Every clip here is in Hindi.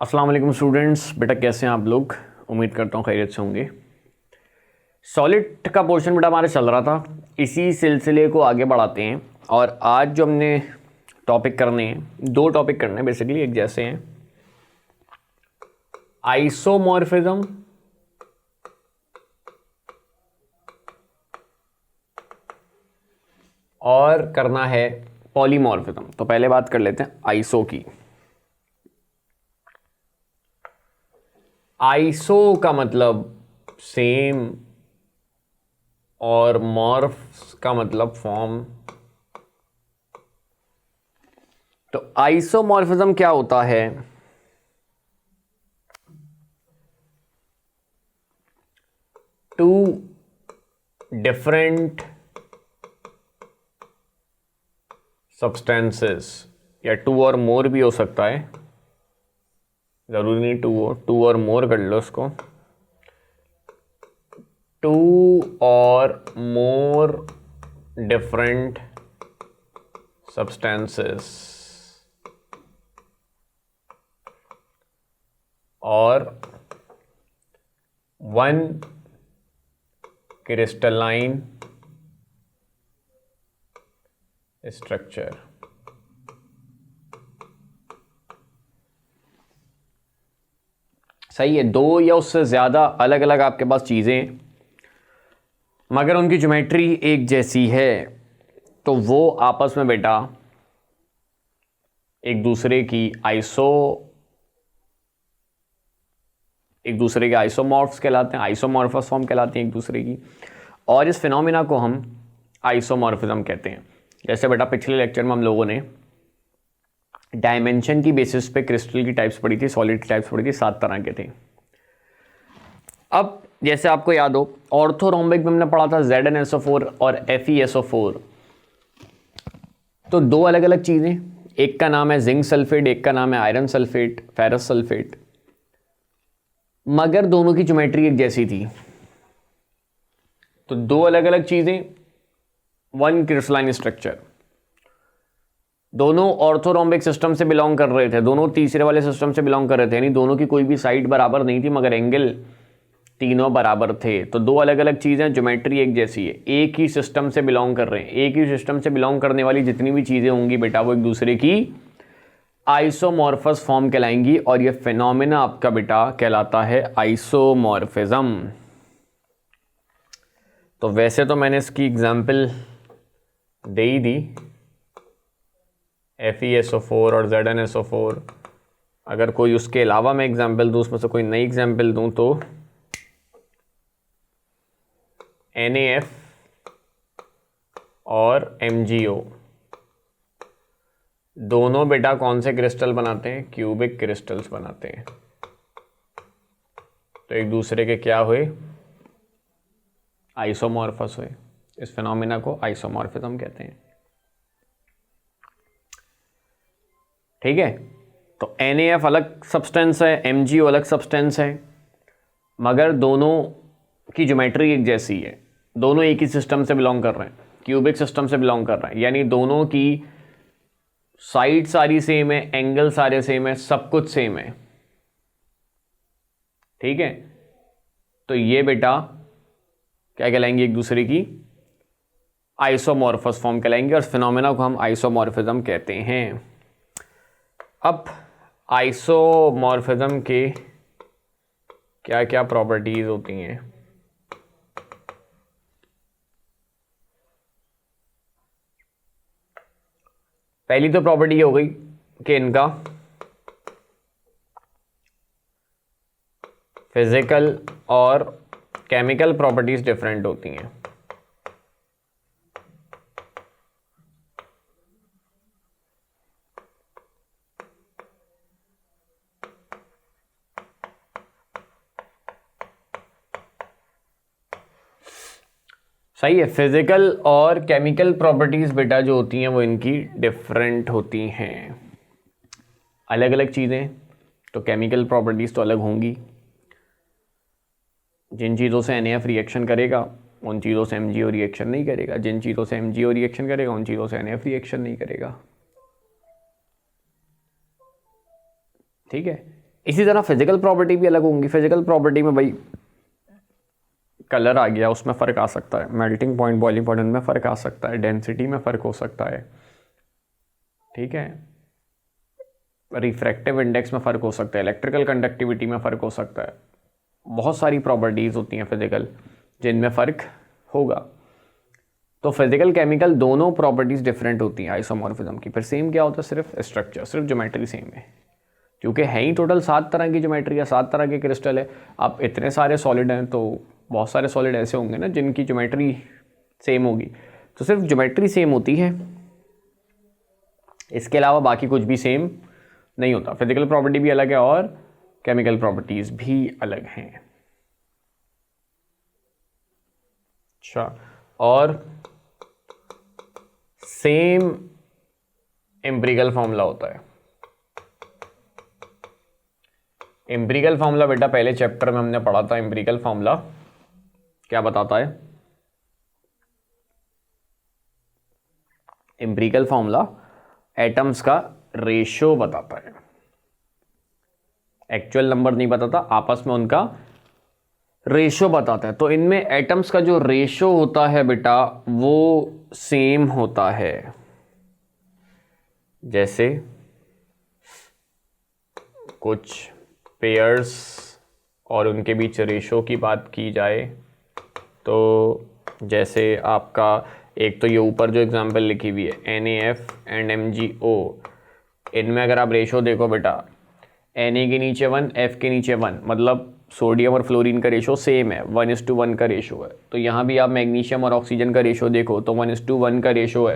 अस्सलाम वालेकुम स्टूडेंट्स, बेटा कैसे हैं आप लोग। उम्मीद करता हूँ खैरियत से होंगे। सॉलिड का पोर्शन बेटा हमारा चल रहा था, इसी सिलसिले को आगे बढ़ाते हैं। और आज जो हमने टॉपिक करने हैं, दो टॉपिक करने हैं बेसिकली, एक जैसे हैं आइसोमॉर्फिज्म और करना है पॉलीमॉर्फिज्म। तो पहले बात कर लेते हैं आइसो की। आइसो का मतलब सेम और मॉर्फ का मतलब फॉर्म। तो आइसोमॉर्फिज्म क्या होता है? टू डिफरेंट सब्सटेंसेस, या टू और मोर भी हो सकता है, जरूरी नहीं टू और मोर कर लो उसको। टू और मोर डिफरेंट सब्सटेंसेस और वन क्रिस्टलाइन स्ट्रक्चर। सही है, दो या उससे ज़्यादा अलग अलग आपके पास चीज़ें मगर उनकी ज्योमेट्री एक जैसी है, तो वो आपस में बेटा एक दूसरे के आइसोमॉर्फ्स कहलाते हैं, आइसोमॉर्फस फॉर्म कहलाती हैं एक दूसरे की। और इस फिनोमिना को हम आइसोमॉर्फिज्म कहते हैं। जैसे बेटा पिछले लेक्चर में हम लोगों ने डायमेंशन की बेसिस पे क्रिस्टल की टाइप्स पढ़ी थी, सॉलिड की टाइप्स पढ़ी थी, 7 तरह के थे। अब जैसे आपको याद हो, ऑर्थोरोम्बिक में हमने पढ़ा था ZnSO4 और FeSO4। तो दो अलग अलग चीज़ें, एक का नाम है जिंक सल्फेट, एक का नाम है आयरन सल्फेट, फेरस सल्फेट, मगर दोनों की ज्योमेट्री एक जैसी थी। तो दो अलग अलग चीज़ें, वन क्रिस्टलाइन स्ट्रक्चर। दोनों ऑर्थोरोम्बिक सिस्टम से बिलोंग कर रहे थे, दोनों तीसरे वाले सिस्टम से बिलोंग कर रहे थे, यानी दोनों की कोई भी साइड बराबर नहीं थी मगर एंगल तीनों बराबर थे। तो दो अलग अलग चीज़ें, ज्योमेट्री एक जैसी है, एक ही सिस्टम से बिलोंग कर रहे हैं। एक ही सिस्टम से बिलोंग करने वाली जितनी भी चीज़ें होंगी बेटा, वो एक दूसरे की आइसोमॉर्फस फॉर्म कहलाएंगी। और ये फिनोमेना आपका बेटा कहलाता है आइसोमॉर्फिज्म। तो वैसे तो मैंने इसकी एग्जाम्पल दे ही दी, FeSO4 और ZnSO4। अगर कोई उसके अलावा मैं एग्जाम्पल दूँ, उसमें से कोई नई एग्जाम्पल दूँ, तो NaF और MgO दोनों बेटा कौन से क्रिस्टल बनाते हैं? क्यूबिक क्रिस्टल्स बनाते हैं। तो एक दूसरे के क्या हुए? आइसोमॉर्फस हुए। इस फिनोमिना को आइसोमॉर्फिज्म कहते हैं। ठीक है, तो NaF अलग सब्सटेंस है, MgO अलग सब्सटेंस है, मगर दोनों की ज्योमेट्री एक जैसी है। दोनों एक ही सिस्टम से बिलोंग कर रहे हैं, क्यूबिक सिस्टम से बिलोंग कर रहे हैं, यानी दोनों की साइड सारी सेम है, एंगल सारे सेम है, सब कुछ सेम है। ठीक है, तो ये बेटा क्या कहलाएंगे? एक दूसरे की आइसोमॉर्फस फॉर्म कहलाएंगे और फिनोमेना को हम आइसोमॉर्फिज्म कहते हैं। अब आइसोमॉर्फिज्म के क्या क्या प्रॉपर्टीज होती हैं? पहली तो प्रॉपर्टी हो गई कि इनका फिजिकल और केमिकल प्रॉपर्टीज डिफरेंट होती हैं। सही है, फिजिकल और केमिकल प्रॉपर्टीज बेटा जो होती हैं वो इनकी डिफरेंट होती हैं। अलग अलग चीज़ें तो केमिकल प्रॉपर्टीज तो अलग होंगी। जिन चीज़ों से NaF रिएक्शन करेगा उन चीज़ों से MgO रिएक्शन नहीं करेगा, जिन चीज़ों से MgO रिएक्शन करेगा उन चीज़ों से NF रिएक्शन नहीं करेगा। ठीक है। इसी तरह फिजिकल प्रॉपर्टी भी अलग होंगी। फिजिकल प्रॉपर्टी में भाई कलर आ गया, उसमें फ़र्क आ सकता है, मेल्टिंग पॉइंट बॉइलिंग पॉइंट में फ़र्क आ सकता है, डेंसिटी में फ़र्क हो सकता है, ठीक है, रिफ्रैक्टिव इंडेक्स में फ़र्क हो सकता है, इलेक्ट्रिकल कंडक्टिविटी में फ़र्क हो सकता है। बहुत सारी प्रॉपर्टीज़ होती हैं फिजिकल जिनमें फ़र्क होगा। तो फिजिकल केमिकल दोनों प्रॉपर्टीज़ डिफरेंट होती हैं आइसोमॉर्फिज्म की। फिर सेम क्या होता है? सिर्फ स्ट्रक्चर, सिर्फ ज्योमेट्री सेम है, क्योंकि है ही टोटल 7 तरह की ज्योमेट्री है, 7 तरह के क्रिस्टल है। अब इतने सारे सॉलिड हैं तो बहुत सारे सॉलिड ऐसे होंगे ना जिनकी ज्योमेट्री सेम होगी, तो सिर्फ ज्योमेट्री सेम होती है, इसके अलावा बाकी कुछ भी सेम नहीं होता। फिजिकल प्रॉपर्टी भी अलग है और केमिकल प्रॉपर्टीज भी अलग हैं। अच्छा, और सेम एम्पिरिकल फॉर्मूला होता है। एम्पिरिकल फॉर्मूला बेटा पहले चैप्टर में हमने पढ़ा था। एम्पिरिकल फॉर्मूला क्या बताता है? एम्पिरिकल फॉर्मूला एटम्स का रेशो बताता है, एक्चुअल नंबर नहीं बताता, आपस में उनका रेशो बताता है। तो इनमें एटम्स का जो रेशो होता है बेटा वो सेम होता है। जैसे कुछ पेयर्स और उनके बीच रेशो की बात की जाए तो जैसे आपका एक तो ये ऊपर जो एग्जांपल लिखी हुई है NaF एंड MgO, इनमें अगर आप रेशो देखो बेटा Na के नीचे 1, F के नीचे 1, मतलब सोडियम और फ्लोरीन का रेशो सेम है, 1:1 का रेशो है। तो यहाँ भी आप मैग्नीशियम और ऑक्सीजन का रेशो देखो तो 1:1 का रेशो है।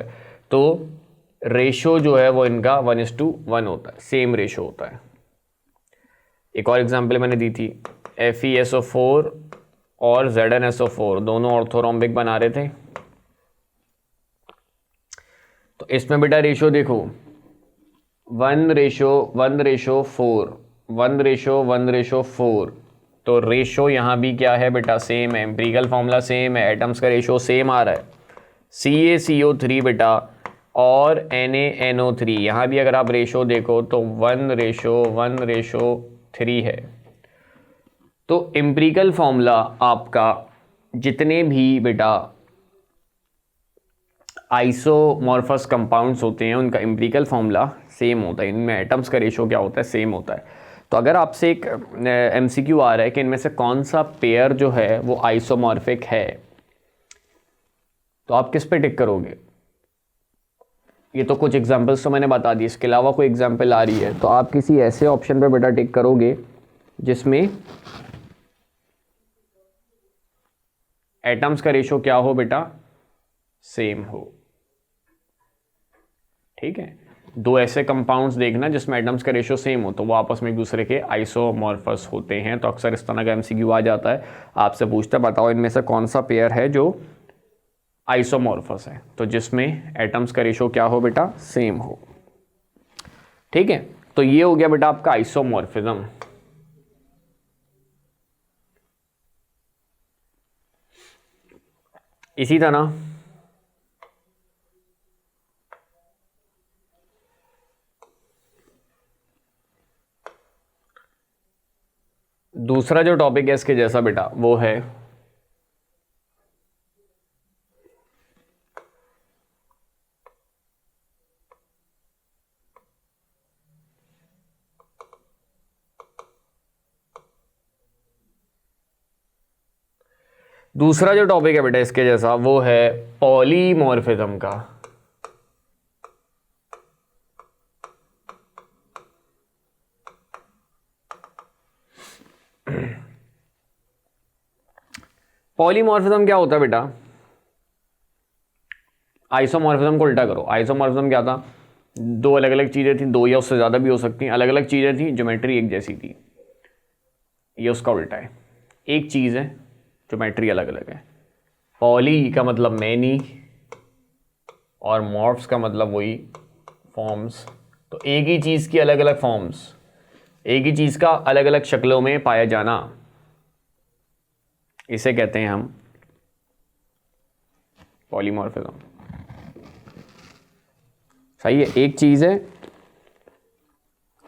तो रेशो जो है वो इनका 1:1 होता है, सेम रेशो होता है। एक और एग्जांपल मैंने दी थी, FeSO4 और ZnSO4 दोनों ऑर्थोरोम्बिक बना रहे थे। तो इसमें बेटा रेशो देखो 1:4, तो रेशो यहाँ भी क्या है बेटा? सेम है। एम्पिरिकल फॉर्मूला सेम है, एटम्स का रेशो सेम आ रहा है। CaCO3 बेटा और NaNO3, यहाँ भी अगर आप रेशो देखो तो 1:1:3 है। तो एम्पिरिकल फॉर्मूला आपका जितने भी बेटा आइसोमॉर्फस कंपाउंड्स होते हैं उनका एम्पिरिकल फॉर्मूला सेम होता है, इनमें एटम्स का रेशो क्या होता है? सेम होता है। तो अगर आपसे एक MCQ आ रहा है कि इनमें से कौन सा पेयर जो है वो आइसोमॉर्फिक है, तो आप किस पे टिक करोगे? ये तो कुछ एग्जांपल्स तो मैंने बता दी, इसके अलावा कोई एग्जांपल आ रही है तो आप किसी ऐसे ऑप्शन पे बेटा टिक करोगे जिसमें एटम्स का रेशो क्या हो बेटा? सेम हो। ठीक है, दो ऐसे कंपाउंड्स देखना जिसमें एटम्स का रेशो सेम हो तो वो आपस में एक दूसरे के आइसोमॉर्फस होते हैं। तो अक्सर इस तरह का MCQ आ जाता है, आपसे पूछता है बताओ इनमें से कौन सा पेयर है जो आइसोमॉर्फस है, तो जिसमें एटम्स का रेशो क्या हो बेटा? सेम हो। ठीक है, तो ये हो गया बेटा आपका आइसोमॉर्फिज्म। इसी तरह दूसरा जो टॉपिक है इसके जैसा बेटा वो है दूसरा जो टॉपिक है बेटा इसके जैसा वो है पॉलीमॉर्फिज्म का। पॉलीमॉर्फिज्म क्या होता है बेटा? आइसोमॉर्फिज्म को उल्टा करो। आइसोमॉर्फिज्म क्या था? दो अलग अलग चीजें थी, दो या उससे ज्यादा भी हो सकती हैं, अलग अलग चीजें थी, ज्योमेट्री एक जैसी थी। ये उसका उल्टा है, एक चीज है ज्योमेट्री अलग अलग है। पॉली का मतलब मैनी और मॉर्फ्स का मतलब वही फॉर्म्स। तो एक ही चीज की अलग अलग फॉर्म्स, एक ही चीज का अलग अलग शक्लों में पाया जाना, इसे कहते हैं हम पॉलीमॉर्फिज्म। सही है, एक चीज है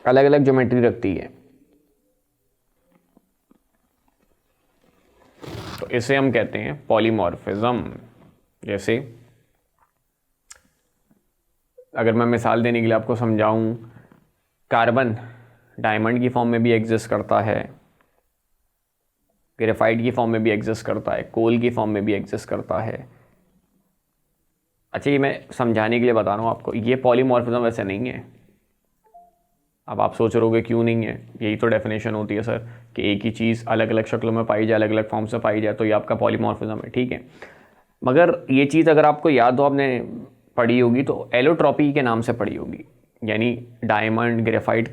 अलग अलग ज्योमेट्री रखती है, तो इसे हम कहते हैं पॉलीमॉर्फिज्म। जैसे अगर मैं मिसाल देने के लिए आपको समझाऊं, कार्बन डायमंड की फॉर्म में भी एग्जिस्ट करता है, ग्रेफाइट की फॉर्म में भी एग्जिस्ट करता है, कोल की फॉर्म में भी एग्जिस्ट करता है। अच्छा, ये मैं समझाने के लिए बता रहा हूँ आपको, ये पॉलीमॉर्फिज्म वैसे नहीं है। अब आप सोच रहोगे क्यों नहीं है, यही तो डेफिनेशन होती है सर, कि एक ही चीज़ अलग अलग शक्लों में पाई जाए, अलग अलग फॉर्म से पाई जाए, तो ये आपका पॉलीमॉर्फिज्म है। ठीक है, मगर ये चीज़ अगर आपको याद हो, आपने पढ़ी होगी तो एलोट्रॉपी के नाम से पढ़ी होगी, यानी डायमंड, ग्रेफाइट,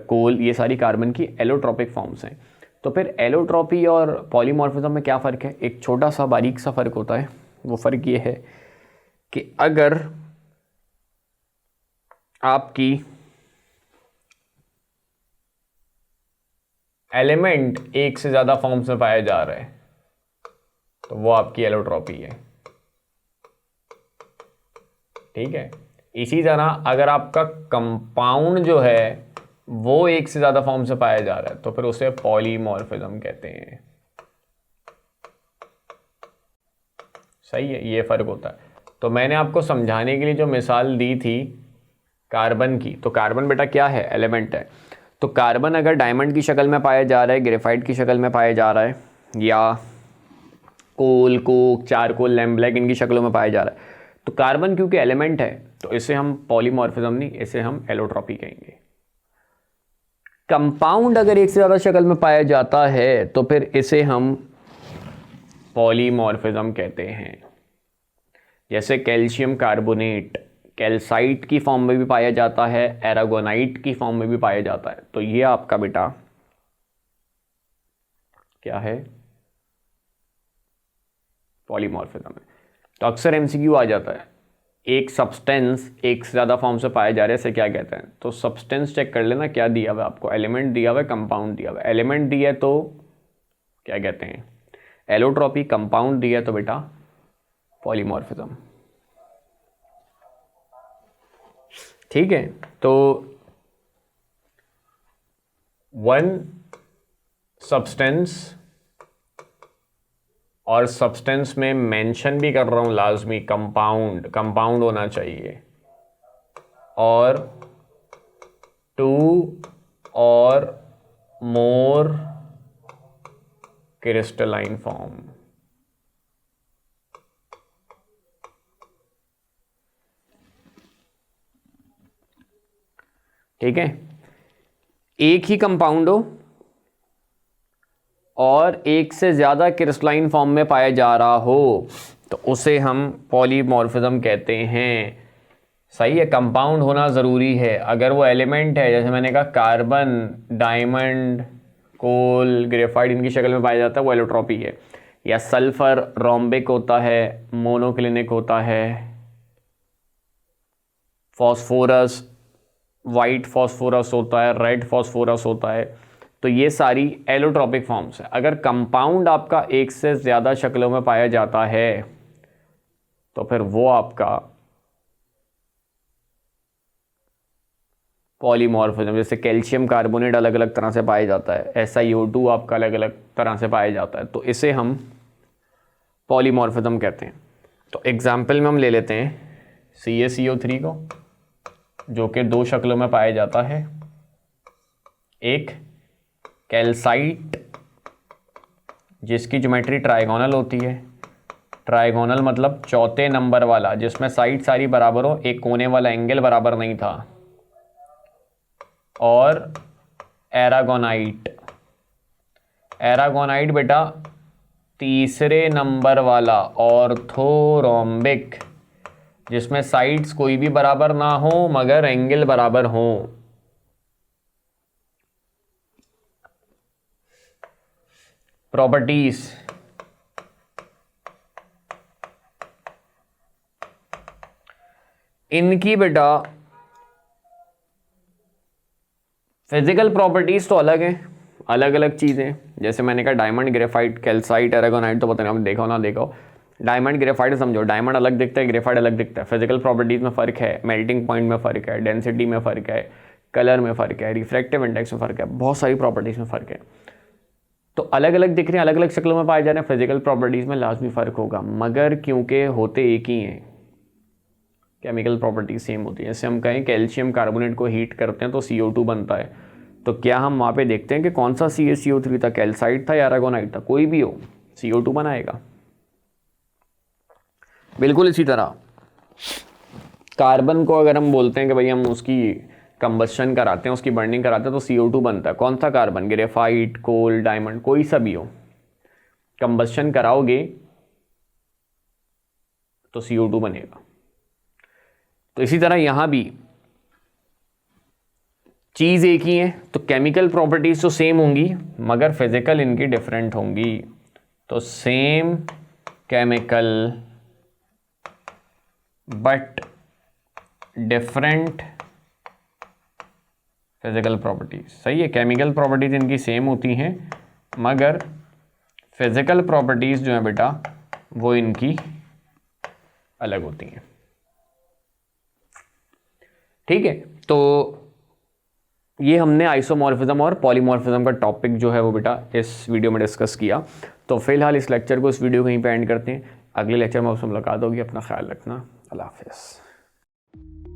कोल, ये सारी कार्बन की एलोट्रॉपिक फॉर्म्स हैं। तो फिर एलोट्रॉपी और पॉलीमॉर्फिज्म में क्या फ़र्क है? एक छोटा सा बारीक सा फ़र्क होता है। वो फ़र्क ये है कि अगर आपकी एलिमेंट एक से ज़्यादा फॉर्म्स में पाया जा रहा है तो वो आपकी एलोट्रॉपी है। ठीक है, इसी तरह अगर आपका कंपाउंड जो है वो एक से ज़्यादा फॉर्म से पाया जा रहा है तो फिर उसे पॉलीमॉर्फिज्म कहते हैं। सही है, ये फ़र्क होता है। तो मैंने आपको समझाने के लिए जो मिसाल दी थी कार्बन की, तो कार्बन बेटा क्या है? एलिमेंट है। तो कार्बन अगर डायमंड की शक्ल में पाया जा रहा है, ग्रेफाइट की शक्ल में पाया जा रहा है, या कोल, कोक, चारकोल, लैम्प ब्लैक इनकी शक्लों में पाया जा रहा है, तो कार्बन क्योंकि एलिमेंट है तो इसे हम पॉलीमॉर्फिज्म नहीं, इसे हम एलोट्रॉपी कहेंगे। कंपाउंड अगर एक से ज़्यादा शक्ल में पाया जाता है तो फिर इसे हम पॉलीमॉर्फिज्म कहते हैं। जैसे कैल्शियम कार्बोनेट कैल्साइट की फॉर्म में भी पाया जाता है, एरागोनाइट की फॉर्म में भी पाया जाता है, तो ये आपका बेटा क्या है? पॉलीमॉर्फिज्म है। तो अक्सर एमसीक्यू आ जाता है, एक सब्सटेंस एक से ज़्यादा फॉर्म से पाया जा रहा है, इसे क्या कहते हैं? तो सब्सटेंस चेक कर लेना क्या दिया हुआ है आपको, एलिमेंट दिया हुआ है, कंपाउंड दिया हुआ है। एलिमेंट दिया है तो क्या कहते हैं? एलोट्रॉपी। कंपाउंड दिया है तो बेटा पॉलीमॉर्फिज्म। ठीक है, तो वन सब्सटेंस, और सब्सटेंस में मेंशन भी कर रहा हूं लाजमी कंपाउंड, कंपाउंड होना चाहिए, और टू और मोर क्रिस्टलाइन फॉर्म। ठीक है, एक ही कंपाउंड हो और एक से ज़्यादा क्रिस्टलाइन फॉर्म में पाया जा रहा हो तो उसे हम पॉलीमॉर्फिज्म कहते हैं। सही है, कंपाउंड होना ज़रूरी है। अगर वो एलिमेंट है, जैसे मैंने कहा कार्बन, डायमंड, कोल, ग्रेफाइट इनकी शक्ल में पाया जाता है, वो एलोट्रॉपी है। या सल्फर रोम्बिक होता है, मोनोक्लिनिक होता है, फॉस्फोरस वाइट फॉस्फोरस होता है, रेड फॉस्फोरस होता है, तो ये सारी एलोट्रॉपिक फॉर्म्स है। अगर कंपाउंड आपका एक से ज़्यादा शक्लों में पाया जाता है तो फिर वो आपका पॉलीमॉर्फिज्म। जैसे कैल्शियम कार्बोनेट अलग अलग तरह से पाया जाता है, SiO2 आपका अलग अलग तरह से पाया जाता है, तो इसे हम पॉलीमॉर्फिज्म कहते हैं। तो एग्जाम्पल में हम ले लेते हैं CaCO3 को, जो कि दो शक्लों में पाया जाता है। एक कैल्साइट जिसकी ज्योमेट्री ट्राइगोनल होती है, ट्राइगोनल मतलब चौथे नंबर वाला, जिसमें साइड सारी बराबर हो, एक कोने वाला एंगल बराबर नहीं था। और एरागोनाइट, एरागोनाइट बेटा तीसरे नंबर वाला ऑर्थोरोम्बिक, जिसमें साइड्स कोई भी बराबर ना हो मगर एंगल बराबर हो। प्रॉपर्टीज, इनकी बेटा फिजिकल प्रॉपर्टीज तो अलग हैं, अलग अलग चीज़ें। जैसे मैंने कहा डायमंड, ग्रेफाइट, कैल्साइट, एरागोनाइट तो पता नहीं आपने देखा हो ना देखा हो, डायमंड ग्रेफाइट समझो, डायमंड अलग दिखता है, ग्रेफाइट अलग दिखता है, फिजिकल प्रॉपर्टीज़ में फ़र्क है, मेल्टिंग पॉइंट में फ़र्क है, डेंसिटी में फ़र्क है, कलर में फ़र्क है, रिफ्रैक्टिव इंडेक्स में फ़र्क है, बहुत सारी प्रॉपर्टीज़ में फ़र्क है। तो अलग अलग दिख रहे हैं, अलग अलग शक्लों में पाए जा रहे हैं, फिजिकल प्रॉपर्टीज़ में लाजमी फ़र्क होगा, मगर क्योंकि होते एक ही हैं, केमिकल प्रॉपर्टीज सेम होती है। जैसे हम कहें कैल्शियम कार्बोनेट को हीट करते हैं तो CO2 बनता है, तो क्या हम वहाँ पे देखते हैं कि कौन सा CaCO3 था, कैल्साइट था या अरागोनाइट था, कोई भी हो CO2 बनाएगा। बिल्कुल इसी तरह कार्बन को अगर हम बोलते हैं कि भाई हम उसकी कंबस्शन कराते हैं, उसकी बर्निंग कराते हैं तो CO2 बनता है। कौन सा कार्बन, ग्रेफाइट, कोल, डायमंड, कोई सा भी हो, कंबस्शन कराओगे तो CO2 बनेगा। तो इसी तरह यहां भी चीज एक ही है, तो केमिकल प्रॉपर्टीज तो सेम होंगी मगर फिजिकल इनकी डिफरेंट होंगी। तो same chemical but different physical properties. सही है, केमिकल प्रॉपर्टीज इनकी सेम होती हैं मगर फिजिकल प्रॉपर्टीज जो है बेटा वो इनकी अलग होती हैं। ठीक है, तो ये हमने आइसोमॉर्फिज्म और पॉलीमॉर्फिज्म का टॉपिक जो है वो बेटा इस वीडियो में डिस्कस किया। तो फिलहाल इस लेक्चर को, इस वीडियो को यहीं पे एंड करते हैं। अगले लेक्चर में आपसे मुलाकात होगी। अपना ख्याल रखना। अल्लाह हाफिज़।